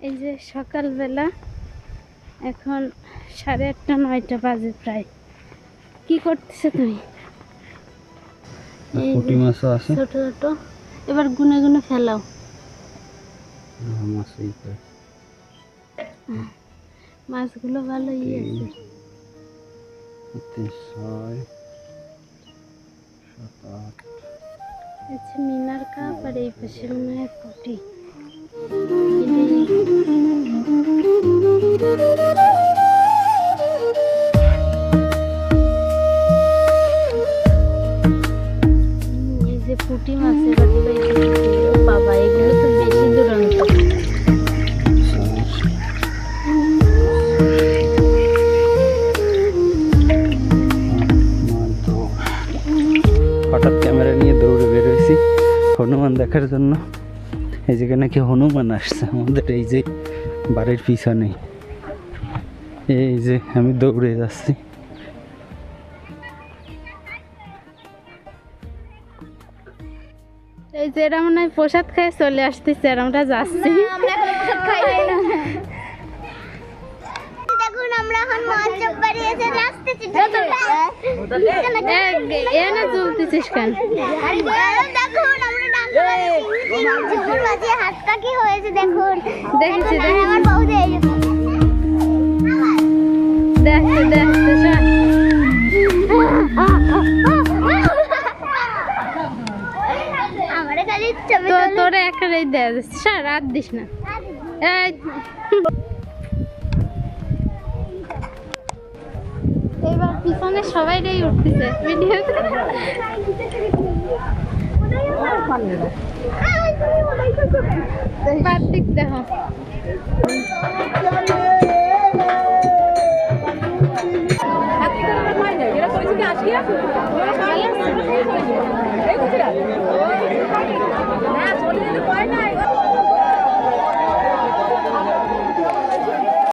এই যে সকালবেলা এখন 8:30 9টা বাজে প্রায়। কি করতেছে তুমি? এই পুঁটি মাছও আছে, ছোট ছোট, এবার গুনে গুনে ফেলাও। মাছই তো মাছগুলো ভালোই আছে। 6 7 8 আচ্ছা, মিনার কাপ আর এই পাশে মনে হয় পুঁটি। এই যে পুঁটি মাছের বাচ্চা, এই যে পুঁটি। ও বাবা, এগুলো তো বেশি দুরন্ত। হঠাৎ ক্যামেরা নিয়ে দৌড়ে বেরোয়েছি হনুমান দেখার জন্য। এই জায়গায় নাকি হনুমান আসছে আমাদের এই যে বাড়ির পিছনে। এই যে আমি দৌড়ে যাচ্ছি। এই যে এরা মনে হয় প্রসাদ খায় চলে আসতেছে, আর আমরা যাচ্ছি। দেখুন আমরা এখন মহাজব বাড়ি এসে আসতেছি। এনে চলতেছিস কেন? দেখুন আমরা ঝুমুর বাজিয়ে হাতটা কি হয়েছে দেখুন। দেখেছি দেখেছি আমার বউ দিয়ে দেখতে দেখতে শোন। আমারে খালি ছবি তো তোরে একাই দেয়া যাচ্ছে, স্যার রাত দিস না। এই এবার পিছনে সবাইটাই উঠতেছে ভিডিওতে। কার্তিক দেখো,